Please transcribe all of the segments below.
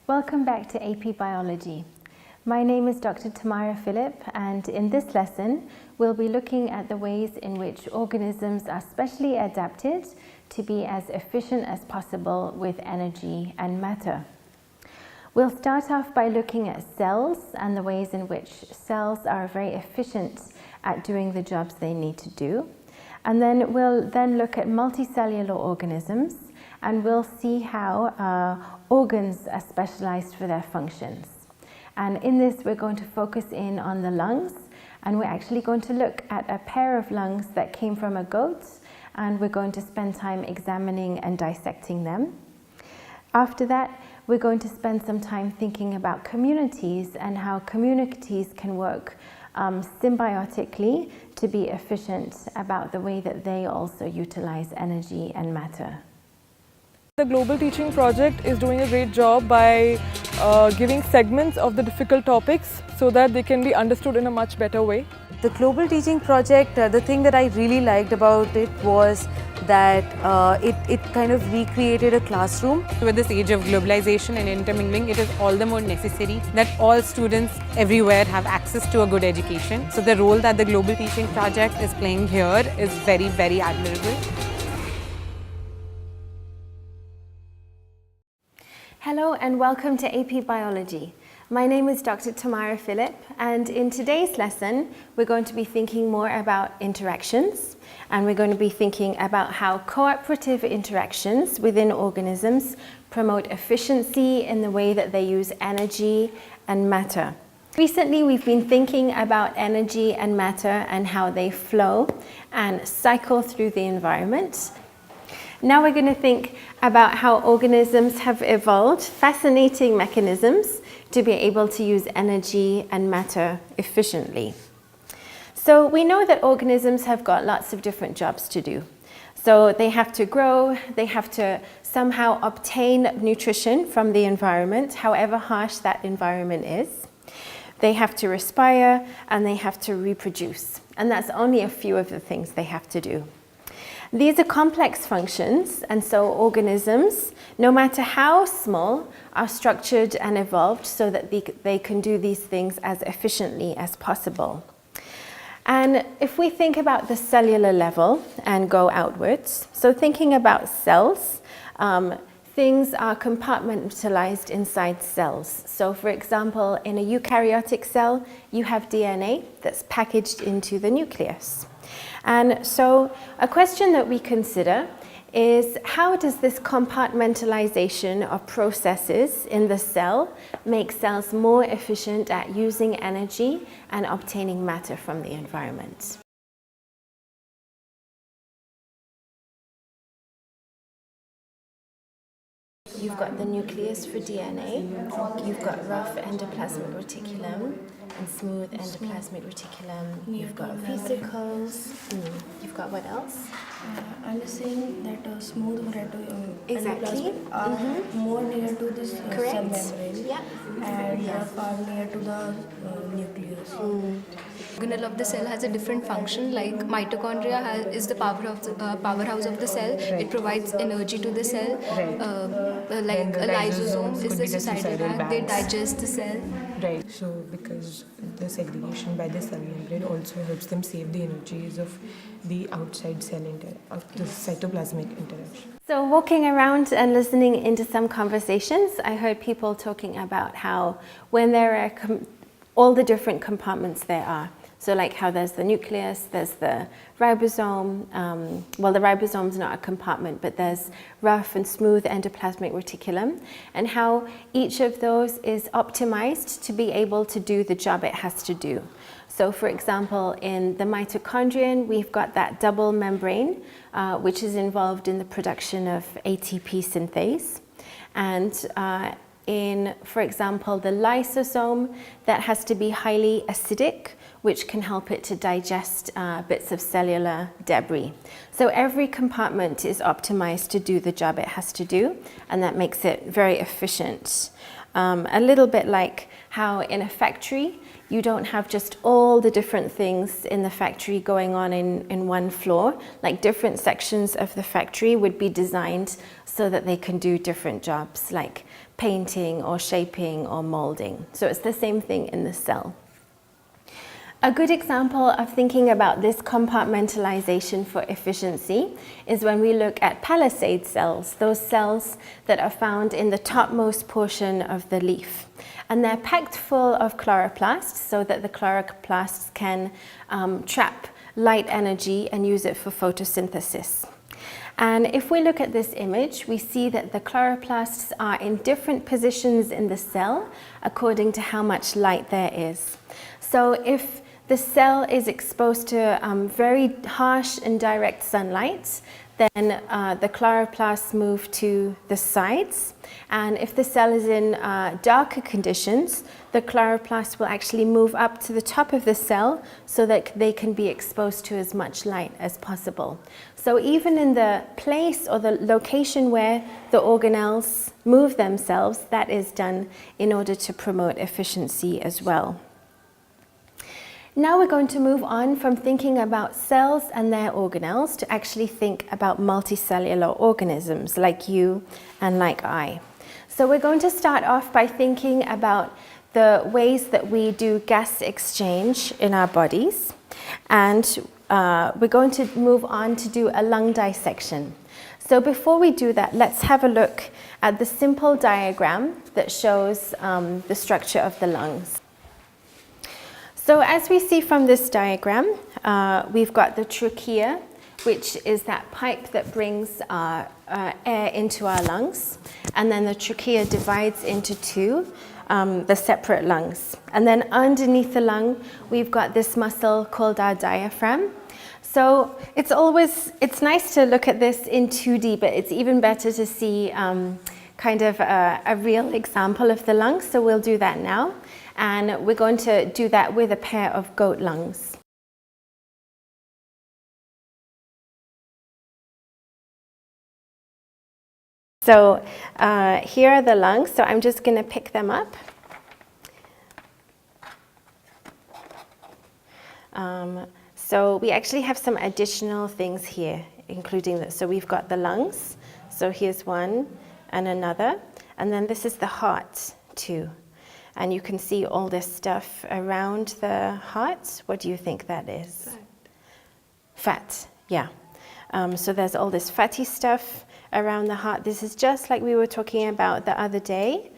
Welcome back to AP Biology. My name is Dr. Tamara Philip, and in this lesson we'll be looking at the ways in which organisms are specially adapted to be as efficient as possible with energy and matter. We'll start off by looking at cells and the ways in which cells are very efficient at doing the jobs they need to do. And then we'll look at multicellular organisms, and we'll see how organs are specialized for their functions. And in this we're going to focus in on the lungs, and we're actually going to look at a pair of lungs that came from a goat, and we're going to spend time examining and dissecting them. After that, we're going to spend some time thinking about communities and how communities can work symbiotically to be efficient about the way that they also utilize energy and matter. The Global Teaching Project is doing a great job by giving segments of the difficult topics so that they can be understood in a much better way. The Global Teaching Project, the thing that I really liked about it was that it kind of recreated a classroom. With this age of globalization and intermingling, it is all the more necessary that all students everywhere have access to a good education. So the role that the Global Teaching Project is playing here is very, very admirable. Hello and welcome to AP Biology. My name is Dr. Tamara Philip, and in today's lesson we're going to be thinking more about interactions, and we're going to be thinking about how cooperative interactions within organisms promote efficiency in the way that they use energy and matter. Recently we've been thinking about energy and matter and how they flow and cycle through the environment. Now we're going to think about how organisms have evolved fascinating mechanisms to be able to use energy and matter efficiently. So we know that organisms have got lots of different jobs to do. So they have to grow, they have to somehow obtain nutrition from the environment, however harsh that environment is. They have to respire and they have to reproduce. And that's only a few of the things they have to do. These are complex functions, and so organisms, no matter how small, are structured and evolved so that they can do these things as efficiently as possible. And if we think about the cellular level and go outwards, so thinking about cells, things are compartmentalized inside cells. So for example, in a eukaryotic cell, you have DNA that's packaged into the nucleus. And so a question that we consider is, how does this compartmentalization of processes in the cell make cells more efficient at using energy and obtaining matter from the environment? You've got the nucleus for DNA, you've got rough endoplasmic reticulum and smooth endoplasmic reticulum, you've got vesicles, you've got what else? I'm just saying that smooth Exactly. are more near to this cell membrane, Yeah. and far near to the nucleus. Organelle of the cell has a different function, like mitochondria is the powerhouse of the cell. It provides energy to the cell. Like a lysosome is the suicidal bag, they digest the cell. Right, so because the segregation by the cell membrane also helps them save the energies of the outside cell of the cytoplasmic interaction. So walking around and listening into some conversations, I heard people talking about how when there are all the different compartments there are. So like how there's the nucleus, there's the ribosome, well the ribosome's not a compartment, but there's rough and smooth endoplasmic reticulum, and how each of those is optimized to be able to do the job it has to do. So for example, in the mitochondrion, we've got that double membrane, which is involved in the production of ATP synthase. And in, for example, the lysosome, that has to be highly acidic, which can help it to digest bits of cellular debris. So every compartment is optimized to do the job it has to do, and that makes it very efficient. A little bit like how in a factory, you don't have just all the different things in the factory going on in one floor. Like different sections of the factory would be designed so that they can do different jobs, like painting or shaping or molding. So it's the same thing in the cell. A good example of thinking about this compartmentalization for efficiency is when we look at palisade cells, those cells that are found in the topmost portion of the leaf. And they're packed full of chloroplasts so that the chloroplasts can trap light energy and use it for photosynthesis. And if we look at this image, we see that the chloroplasts are in different positions in the cell according to how much light there is. So if the cell is exposed to very harsh and direct sunlight, then the chloroplasts move to the sides. And if the cell is in darker conditions, the chloroplasts will actually move up to the top of the cell so that they can be exposed to as much light as possible. So even in the place or the location where the organelles move themselves, that is done in order to promote efficiency as well. Now we're going to move on from thinking about cells and their organelles to actually think about multicellular organisms like you and like I. So we're going to start off by thinking about the ways that we do gas exchange in our bodies, and we're going to move on to do a lung dissection. So before we do that, let's have a look at the simple diagram that shows the structure of the lungs. So as we see from this diagram, we've got the trachea, which is that pipe that brings air into our lungs. And then the trachea divides into two, the separate lungs. And then underneath the lung, we've got this muscle called our diaphragm. So it's nice to look at this in 2D, but it's even better to see kind of a real example of the lungs. So we'll do that now. And we're going to do that with a pair of goat lungs. So here are the lungs. So I'm just going to pick them up. So we actually have some additional things here, including this. So we've got the lungs. So here's one and another. And then this is the heart too. And you can see all this stuff around the heart. What do you think that is? Fat, yeah. So there's all this fatty stuff around the heart. This is just like we were talking about the other day.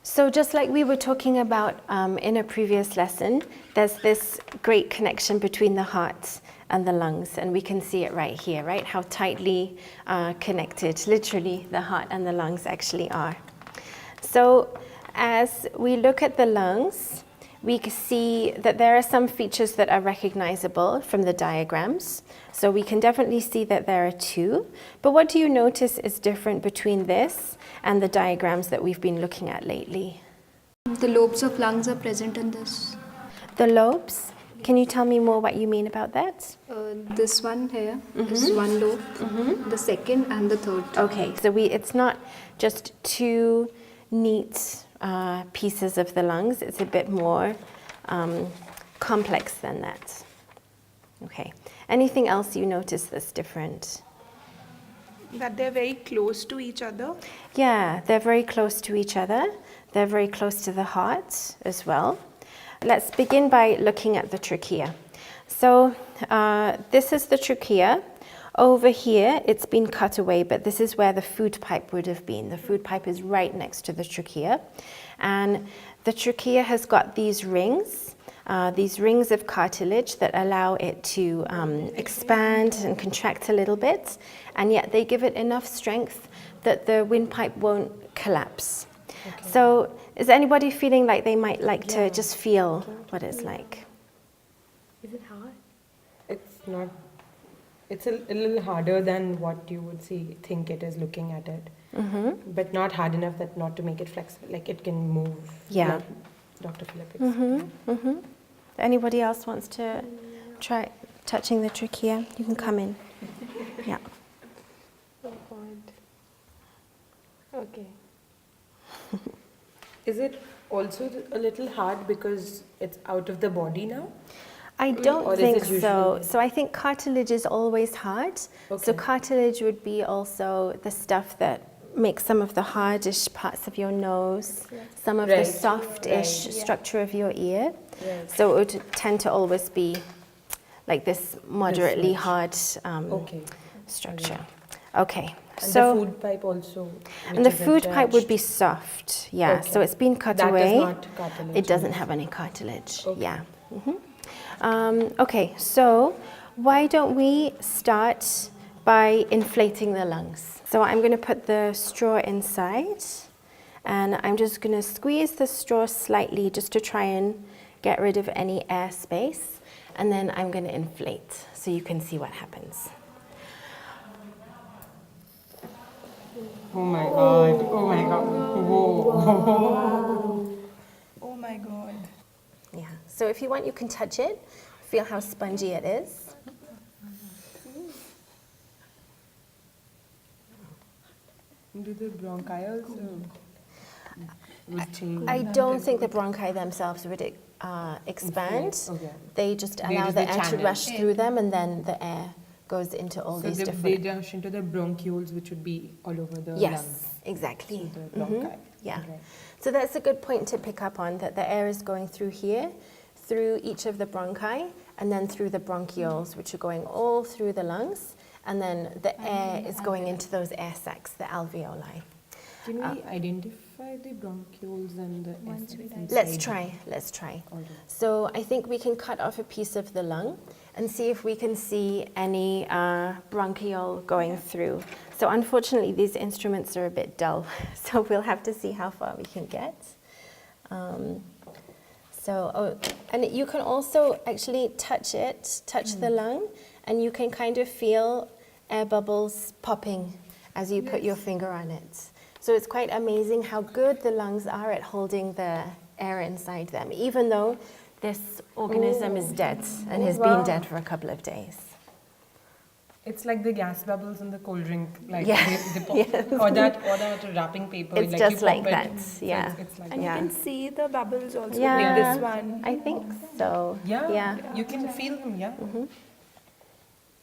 So just like we were talking about in a previous lesson, there's this great connection between the heart and the lungs. And we can see it right here, right? How tightly connected, literally, the heart and the lungs actually are. So as we look at the lungs, we can see that there are some features that are recognizable from the diagrams. So we can definitely see that there are two. But what do you notice is different between this and the diagrams that we've been looking at lately? The lobes of lungs are present in this. The lobes? Can you tell me more what you mean about that? This one here is one lobe, the second and the third. Okay, so it's not just two neat pieces of the lungs. It's a bit more complex than that. Okay. Anything else you notice that's different? That they're very close to each other. Yeah, they're very close to each other. They're very close to the heart as well. Let's begin by looking at the trachea. So this is the trachea. Over here, it's been cut away, but this is where the food pipe would have been. The food pipe is right next to the trachea. And the trachea has got these rings of cartilage that allow it to expand and contract a little bit. And yet they give it enough strength that the windpipe won't collapse. Okay. So is anybody feeling like they might like to just feel what it's like? Is it hard? It's not. It's a little harder than what you would think it is looking at it. But not hard enough that not to make it flexible, like it can move. Yeah. Like Dr. Philip explained. Anybody else wants to try touching the trachea? You can come in. Yeah. Okay. Is it also a little hard because it's out of the body now? I don't think so. So I think cartilage is always hard. Okay. So cartilage would be also the stuff that make some of the hardish parts of your nose, some of the softish structure of your ear. So it would tend to always be like this moderately hard structure. Okay. And So the food pipe also. and the food pipe would be soft, yeah. So it's been cut That away. is not cartilage. It doesn't have any cartilage, yeah. Okay, so why don't we start by inflating the lungs? So I'm going to put the straw inside, and I'm just going to squeeze the straw slightly just to try and get rid of any air space, and then I'm going to inflate so you can see what happens. Oh my god. Oh my god. Whoa. Oh my god. Yeah, so if you want, you can touch it, feel how spongy it is. Do the bronchi also would change? I don't think the bronchi themselves would expand. Okay. They just They allow just the the air to channel. rush through them, and then the air goes into all So these they different... rush into the bronchioles, which would be all over the Yes, lungs. exactly. So the bronchi. Yeah. Okay. So that's a good point to pick up on, that the air is going through here, through each of the bronchi, and then through the bronchioles, which are going all through the lungs, and then the air is going into those air sacs, the alveoli. Can we identify the bronchioles and the SX Let's try. All right. So I think we can cut off a piece of the lung and see if we can see any bronchiole going through. So unfortunately, these instruments are a bit dull, so we'll have to see how far we can get. And you can also actually touch the lung, and you can kind of feel air bubbles popping as you put your finger on it. So it's quite amazing how good the lungs are at holding the air inside them, even though this organism is dead and has been dead for a couple of days. It's like the gas bubbles in the cold drink, like Yeah. they pop, or that wrapping paper. It's like just you like pop that, it, so yeah. It's like And Yeah. you can see the bubbles also Yeah. with this one. I think so. yeah, you can feel them. Yeah.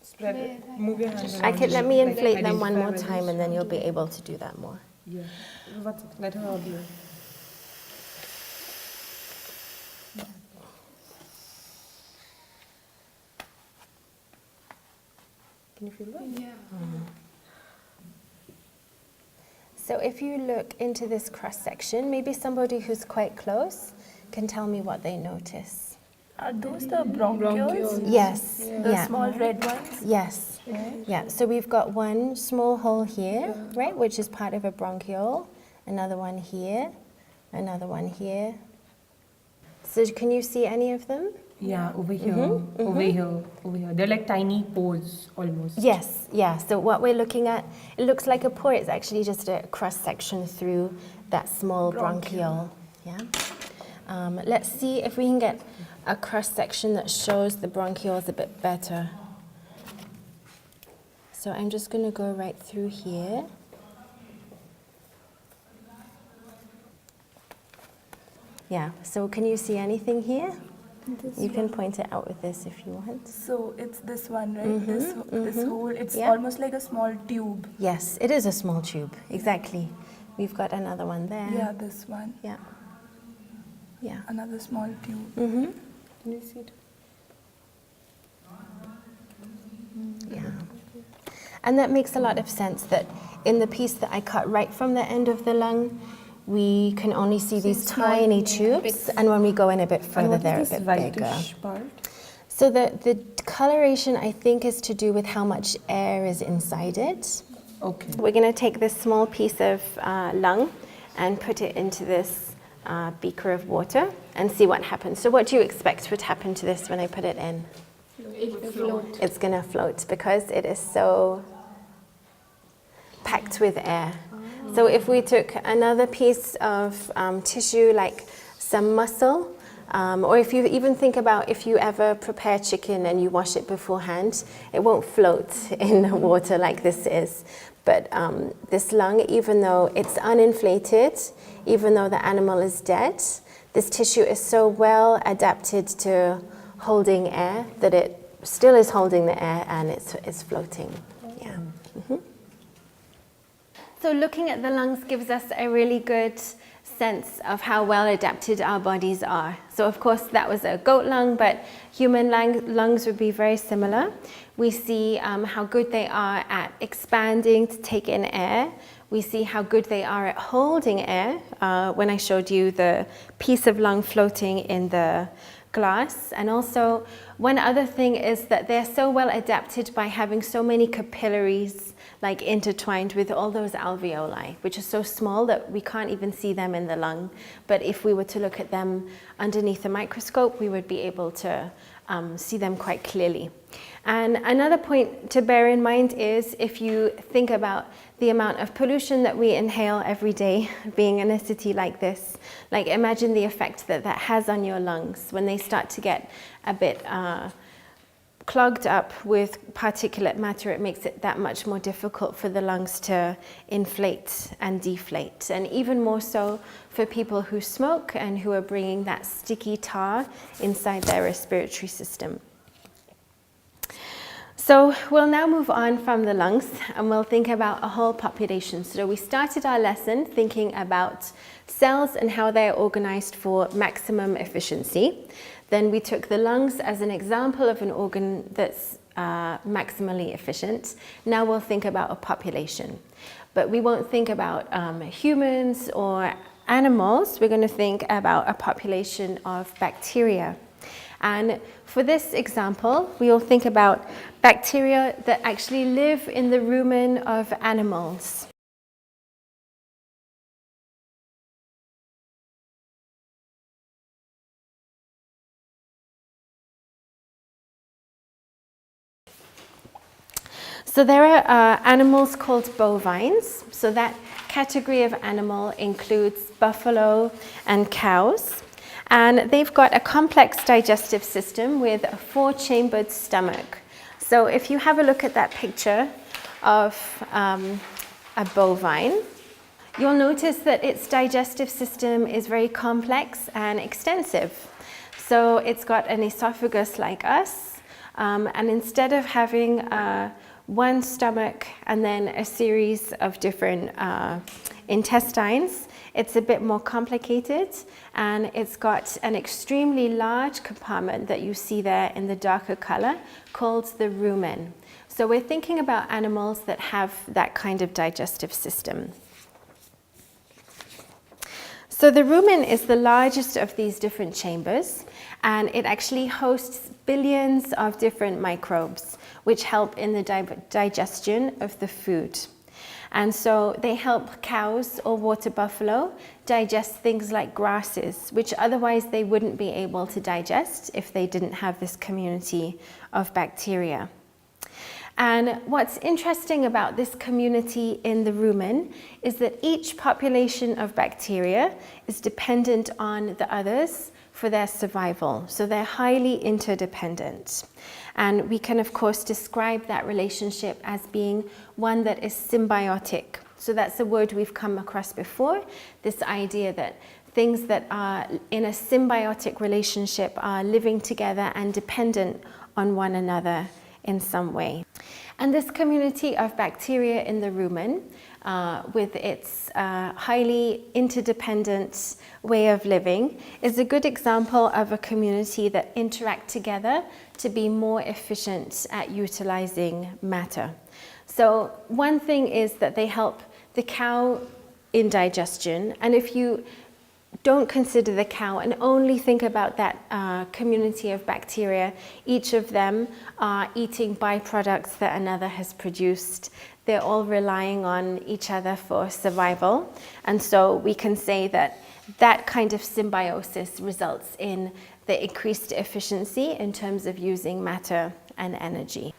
Spread it. Move your hands around. Let me like inflate them one identify more where time, they and then you'll be able to do that more. Yeah. Let her audio. Can you feel that? So if you look into this cross section, maybe somebody who's quite close can tell me what they notice. Are those the bronchioles? Yes. The Yeah. small red ones? Yes. Yeah. So we've got one small hole here, right, which is part of a bronchiole. Another one here. Another one here. So can you see any of them? Yeah, over here, over here, over here. They're like tiny pores almost. Yes. Yeah. So what we're looking at, it looks like a pore. It's actually just a cross section through that small bronchiole. Yeah. Let's see if we can get a cross section that shows the bronchioles a bit better. So I'm just going to go right through here. Yeah, so can you see anything here? You can point it out with this if you want. So it's this one, right? This hole, it's Yeah. almost like a small tube. Yes, it is a small tube, exactly. We've got another one there. Yeah, this one. Yeah. Yeah. Another small tube. Mm-hmm. Can you see it? Yeah. And that makes a lot of sense that in the piece that I cut right from the end of the lung, we can only see these tiny tubes, and when we go in a bit further, they're a bit bigger. Part? So the coloration, I think, is to do with how much air is inside it. Okay. We're going to take this small piece of lung and put it into this beaker of water and see what happens. So what do you expect would happen to this when I put it in? It's going to float because it is so packed with air. So if we took another piece of tissue, like some muscle, or if you even think about if you ever prepare chicken and you wash it beforehand, it won't float in the water like this is. But this lung, even though it's uninflated, even though the animal is dead, this tissue is so well adapted to holding air that it still is holding the air and it's floating. Yeah. So looking at the lungs gives us a really good sense of how well adapted our bodies are. So of course that was a goat lung, but human lungs would be very similar. We see how good they are at expanding to take in air. We see how good they are at holding air when I showed you the piece of lung floating in the glass. And also one other thing is that they're so well adapted by having so many capillaries like intertwined with all those alveoli, which are so small that we can't even see them in the lung. But if we were to look at them underneath a microscope, we would be able to see them quite clearly. And another point to bear in mind is if you think about the amount of pollution that we inhale every day, being in a city like this, like imagine the effect that that has on your lungs when they start to get a bit clogged up with particulate matter. It makes it that much more difficult for the lungs to inflate and deflate, and even more so for people who smoke and who are bringing that sticky tar inside their respiratory system. So we'll now move on from the lungs and we'll think about a whole population. So we started our lesson thinking about cells and how they're organized for maximum efficiency. Then we took the lungs as an example of an organ that's maximally efficient. Now we'll think about a population. But we won't think about humans or animals. We're going to think about a population of bacteria. And for this example, we will think about bacteria that actually live in the rumen of animals. So there are animals called bovines. So that category of animal includes buffalo and cows. And they've got a complex digestive system with a 4-chambered stomach. So if you have a look at that picture of a bovine, you'll notice that its digestive system is very complex and extensive. So it's got an esophagus like us, and instead of having one stomach and then a series of different intestines, it's a bit more complicated, and it's got an extremely large compartment that you see there in the darker color called the rumen. So we're thinking about animals that have that kind of digestive system. So the rumen is the largest of these different chambers, and it actually hosts billions of different microbes which help in the digestion of the food. And so they help cows or water buffalo digest things like grasses, which otherwise they wouldn't be able to digest if they didn't have this community of bacteria. And what's interesting about this community in the rumen is that each population of bacteria is dependent on the others for their survival. So they're highly interdependent. And we can, of course, describe that relationship as being one that is symbiotic. So that's a word we've come across before, this idea that things that are in a symbiotic relationship are living together and dependent on one another in some way. And this community of bacteria in the rumen, with its highly interdependent way of living, is a good example of a community that interact together to be more efficient at utilizing matter. So one thing is that they help the cow in digestion, and if you don't consider the cow and only think about that community of bacteria, each of them are eating byproducts that another has produced. They're all relying on each other for survival. And so we can say that that kind of symbiosis results in the increased efficiency in terms of using matter and energy.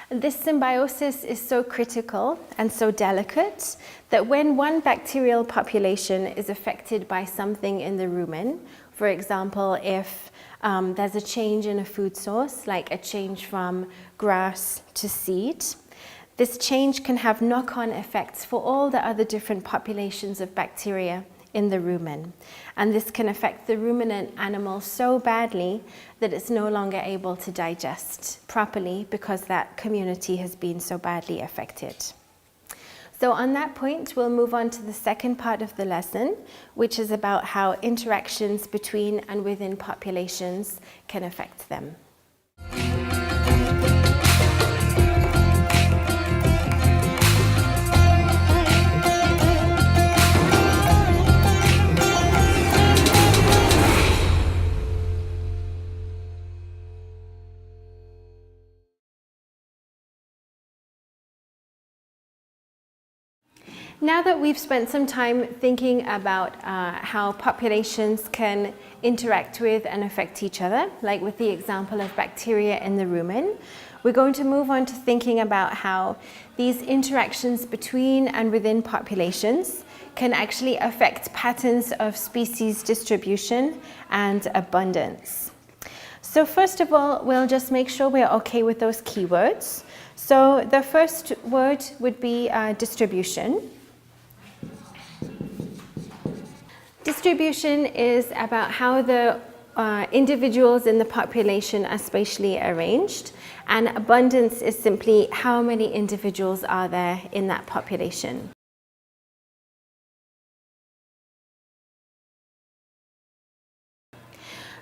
This symbiosis is so critical and so delicate that when one bacterial population is affected by something in the rumen, for example, if there's a change in a food source, like a change from grass to seed, this change can have knock-on effects for all the other different populations of bacteria in the rumen. And this can affect the ruminant animal so badly that it's no longer able to digest properly because that community has been so badly affected. So on that point, we'll move on to the second part of the lesson, which is about how interactions between and within populations can affect them. Now that we've spent some time thinking about how populations can interact with and affect each other, like with the example of bacteria in the rumen, we're going to move on to thinking about how these interactions between and within populations can actually affect patterns of species distribution and abundance. So first of all, we'll just make sure we're okay with those keywords. So the first word would be distribution. Distribution is about how the individuals in the population are spatially arranged, and abundance is simply how many individuals are there in that population.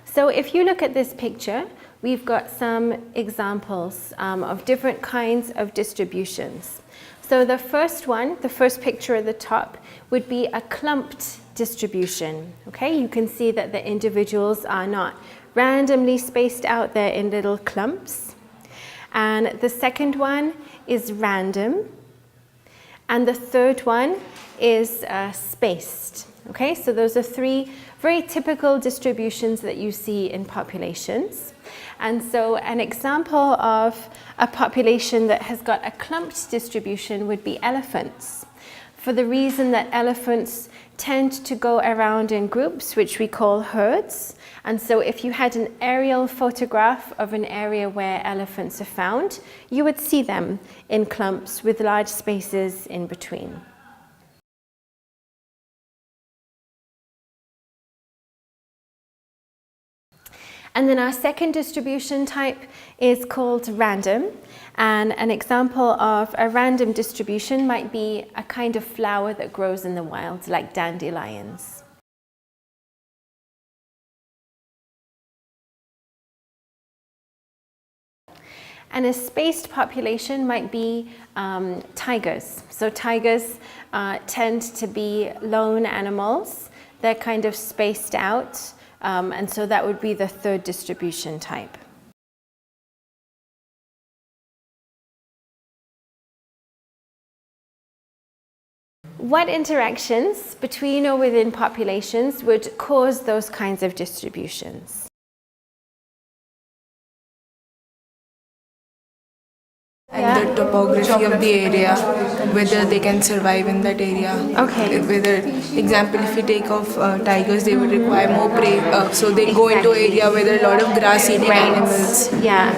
So if you look at this picture, we've got some examples of different kinds of distributions. So the first one, the first picture at the top, would be a clumped distribution. Okay, you can see that the individuals are not randomly spaced out there in little clumps. And the second one is random. And the third one is spaced. Okay, so those are three very typical distributions that you see in populations. And so an example of a population that has got a clumped distribution would be elephants, for the reason that elephants tend to go around in groups, which we call herds. And so if you had an aerial photograph of an area where elephants are found, you would see them in clumps with large spaces in between. And then our second distribution type is called random. And an example of a random distribution might be a kind of flower that grows in the wild, like dandelions. And a spaced population might be tigers. So tigers tend to be lone animals. They're kind of spaced out. And so that would be the third distribution type. What interactions between or within populations would cause those kinds of distributions? And the topography of the area, whether they can survive in that area. Okay. Whether, example, if we take of tigers, they would require more prey, so they go into an area where there are a lot of grass-eating animals. Yeah.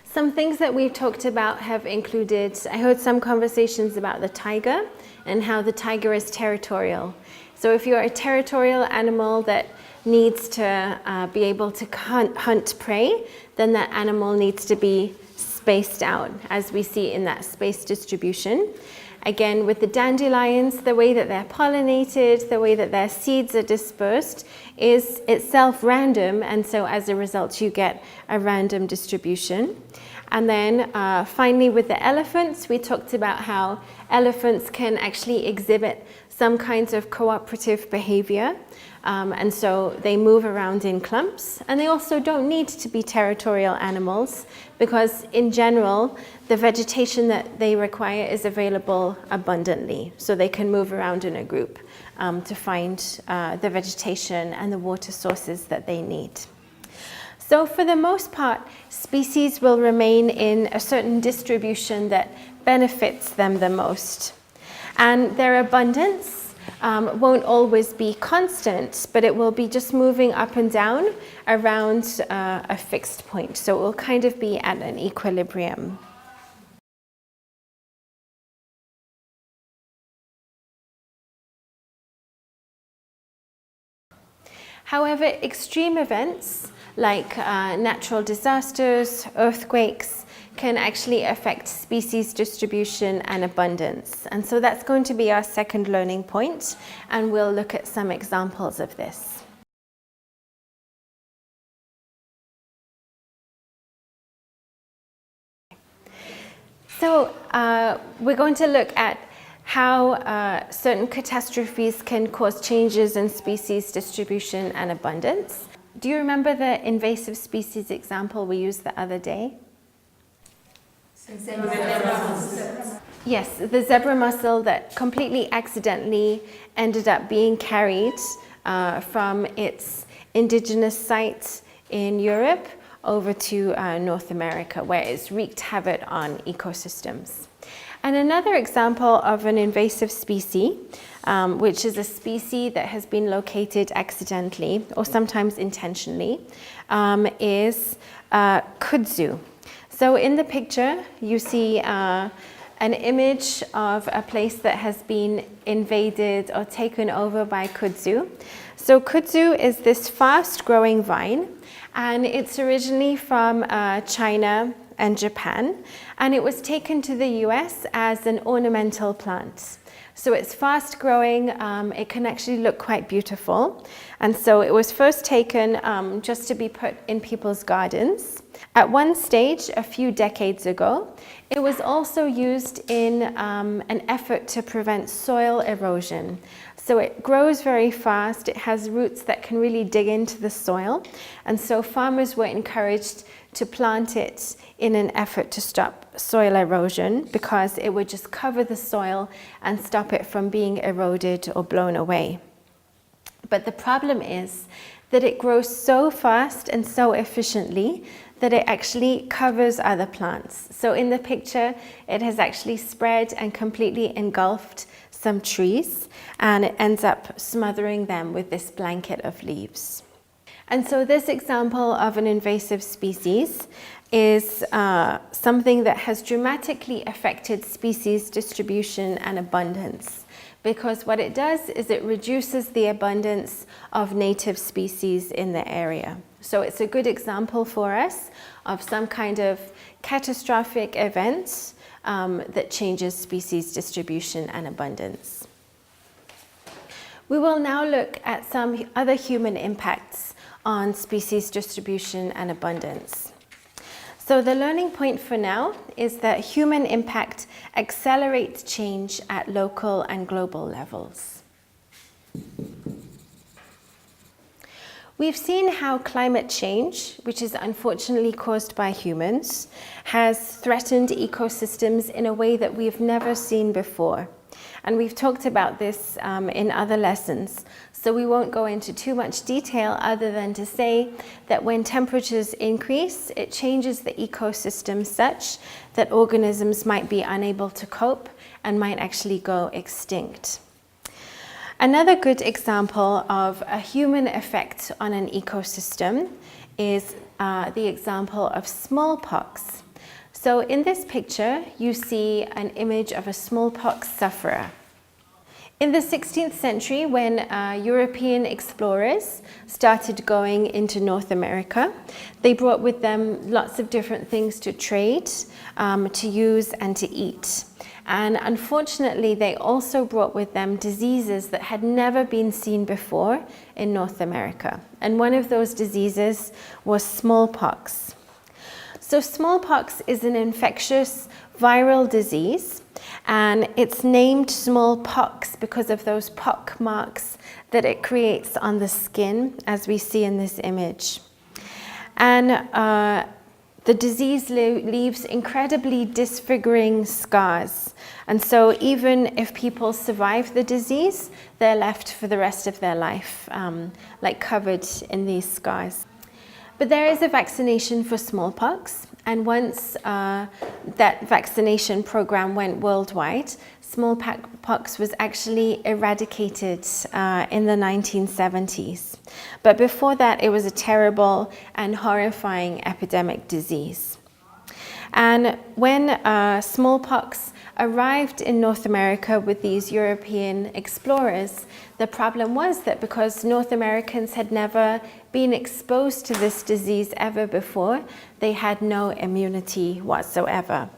Some things that we've talked about have included, I heard some conversations about the tiger and how the tiger is territorial. So if you're a territorial animal that needs to be able to hunt prey, then that animal needs to be spaced out, as we see in that space distribution. Again, with the dandelions, the way that they're pollinated, the way that their seeds are dispersed is itself random, and so as a result you get a random distribution. And then finally with the elephants, we talked about how elephants can actually exhibit some kinds of cooperative behavior. And so they move around in clumps, and they also don't need to be territorial animals because in general the vegetation that they require is available abundantly, so they can move around in a group to find the vegetation and the water sources that they need. So for the most part, species will remain in a certain distribution that benefits them the most, and their abundance won't always be constant, but it will be just moving up and down around a fixed point. So it will kind of be at an equilibrium. However, extreme events like natural disasters, earthquakes, can actually affect species distribution and abundance. And so that's going to be our second learning point, and we'll look at some examples of this. So we're going to look at how certain catastrophes can cause changes in species distribution and abundance. Do you remember the invasive species example we used the other day? Yes, the zebra mussel that completely accidentally ended up being carried from its indigenous site in Europe over to North America, where it's wreaked havoc on ecosystems. And another example of an invasive species, which is a species that has been located accidentally or sometimes intentionally, is kudzu. So in the picture, you see an image of a place that has been invaded or taken over by kudzu. So kudzu is this fast-growing vine, and it's originally from China and Japan, and it was taken to the US as an ornamental plant. So it's fast growing, it can actually look quite beautiful, and so it was first taken just to be put in people's gardens. At one stage, a few decades ago, it was also used in an effort to prevent soil erosion. So it grows very fast, it has roots that can really dig into the soil, and so farmers were encouraged to plant it in an effort to stop soil erosion, because it would just cover the soil and stop it from being eroded or blown away. But the problem is that it grows so fast and so efficiently that it actually covers other plants. So in the picture, it has actually spread and completely engulfed some trees, and it ends up smothering them with this blanket of leaves. And so this example of an invasive species is something that has dramatically affected species distribution and abundance, because what it does is it reduces the abundance of native species in the area. So it's a good example for us of some kind of catastrophic event that changes species distribution and abundance. We will now look at some other human impacts on species distribution and abundance. So the learning point for now is that human impact accelerates change at local and global levels. We've seen how climate change, which is unfortunately caused by humans, has threatened ecosystems in a way that we've never seen before. And we've talked about this in other lessons, so we won't go into too much detail other than to say that when temperatures increase, it changes the ecosystem such that organisms might be unable to cope and might actually go extinct. Another good example of a human effect on an ecosystem is the example of smallpox. So in this picture, you see an image of a smallpox sufferer. In the 16th century, when European explorers started going into North America, they brought with them lots of different things to trade, to use, and to eat. And unfortunately, they also brought with them diseases that had never been seen before in North America. And one of those diseases was smallpox. So smallpox is an infectious viral disease, and it's named smallpox because of those pock marks that it creates on the skin, as we see in this image. And the disease leaves incredibly disfiguring scars. And so even if people survive the disease, they're left for the rest of their life, like covered in these scars. But there is a vaccination for smallpox, and once that vaccination program went worldwide, smallpox was actually eradicated in the 1970s. But before that, it was a terrible and horrifying epidemic disease. And when smallpox arrived in North America with these European explorers, the problem was that because North Americans had never been exposed to this disease ever before, they had no immunity whatsoever.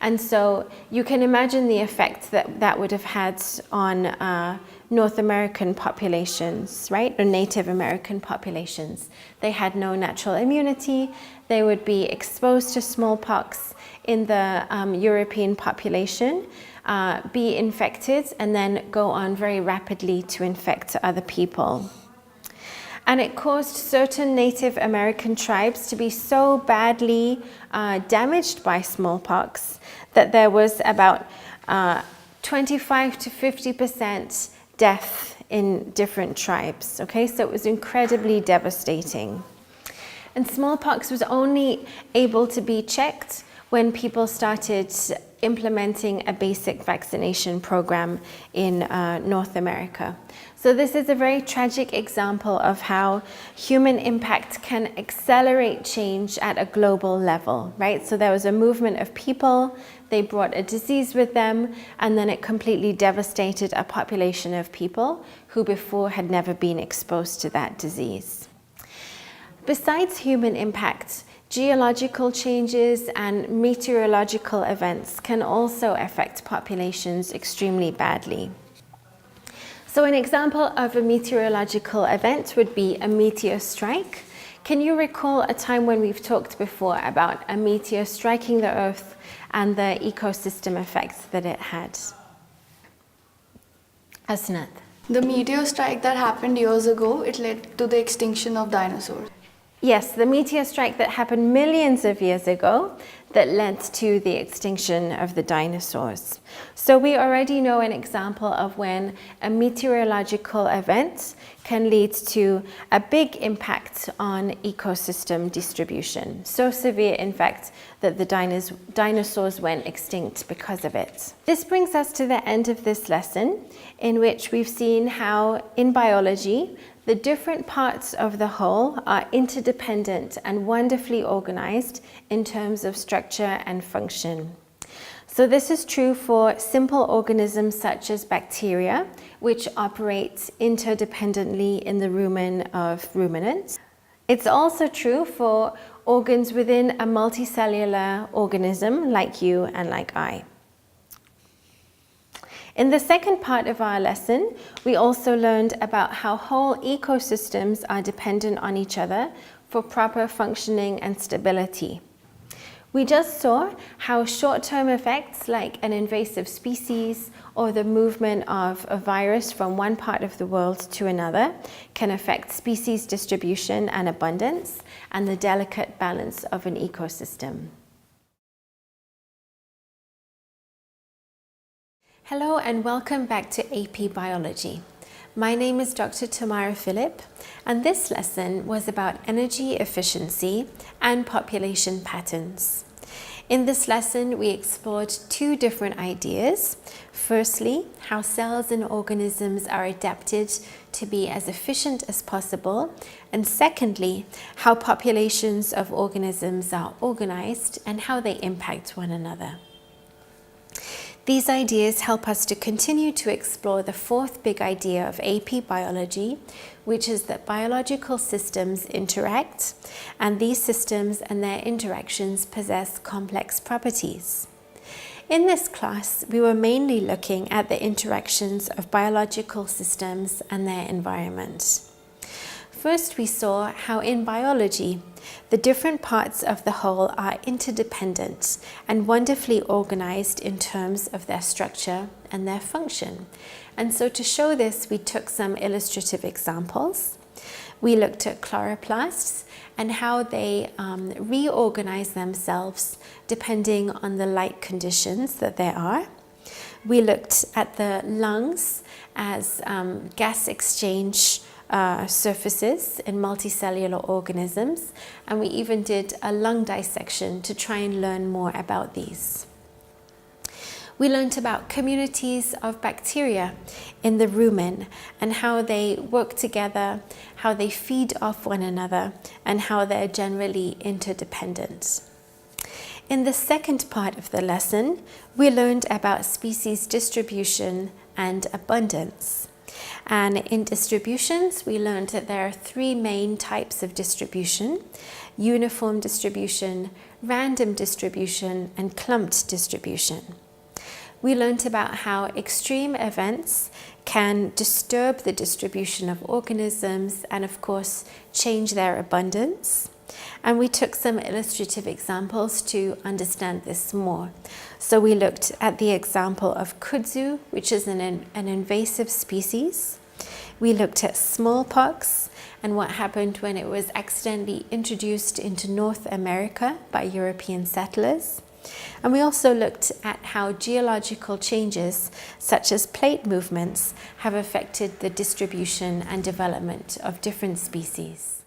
And so you can imagine the effect that that would have had on North American populations, right? Or Native American populations. They had no natural immunity. They would be exposed to smallpox in the European population, be infected, and then go on very rapidly to infect other people. And it caused certain Native American tribes to be so badly damaged by smallpox that there was about 25 to 50% death in different tribes. Okay, so it was incredibly devastating. And smallpox was only able to be checked when people started implementing a basic vaccination program in North America. So this is a very tragic example of how human impact can accelerate change at a global level, right? So there was a movement of people, they brought a disease with them, and then it completely devastated a population of people who before had never been exposed to that disease. Besides human impact, geological changes and meteorological events can also affect populations extremely badly. So an example of a meteorological event would be a meteor strike. Can you recall a time when we've talked before about a meteor striking the Earth and the ecosystem effects that it had? Asnath. The meteor strike that happened years ago, it led to the extinction of dinosaurs. Yes, the meteor strike that happened millions of years ago that led to the extinction of the dinosaurs. So we already know an example of when a meteorological event can lead to a big impact on ecosystem distribution. So severe, in fact, that the dinosaurs went extinct because of it. This brings us to the end of this lesson, in which we've seen how in biology, the different parts of the whole are interdependent and wonderfully organized in terms of structure and function. So this is true for simple organisms such as bacteria, which operate interdependently in the rumen of ruminants. It's also true for organs within a multicellular organism like you and like I. In the second part of our lesson, we also learned about how whole ecosystems are dependent on each other for proper functioning and stability. We just saw how short-term effects like an invasive species or the movement of a virus from one part of the world to another can affect species distribution and abundance and the delicate balance of an ecosystem. Hello and welcome back to AP Biology. My name is Dr. Tamara Philip, and this lesson was about energy efficiency and population patterns. In this lesson, we explored two different ideas. Firstly, how cells and organisms are adapted to be as efficient as possible. And secondly, how populations of organisms are organized and how they impact one another. These ideas help us to continue to explore the fourth big idea of AP Biology, which is that biological systems interact, and these systems and their interactions possess complex properties. In this class, we were mainly looking at the interactions of biological systems and their environment. First, we saw how in biology, the different parts of the whole are interdependent and wonderfully organized in terms of their structure and their function. And so to show this, we took some illustrative examples. We looked at chloroplasts and how they reorganize themselves depending on the light conditions that there are. We looked at the lungs as gas exchange surfaces in multicellular organisms, and we even did a lung dissection to try and learn more about these. We learned about communities of bacteria in the rumen and how they work together, how they feed off one another, and how they're generally interdependent. In the second part of the lesson, we learned about species distribution and abundance. And in distributions, we learned that there are three main types of distribution: uniform distribution, random distribution, and clumped distribution. We learned about how extreme events can disturb the distribution of organisms and, of course, change their abundance. And we took some illustrative examples to understand this more. So we looked at the example of kudzu, which is an invasive species. We looked at smallpox and what happened when it was accidentally introduced into North America by European settlers. And we also looked at how geological changes, such as plate movements, have affected the distribution and development of different species.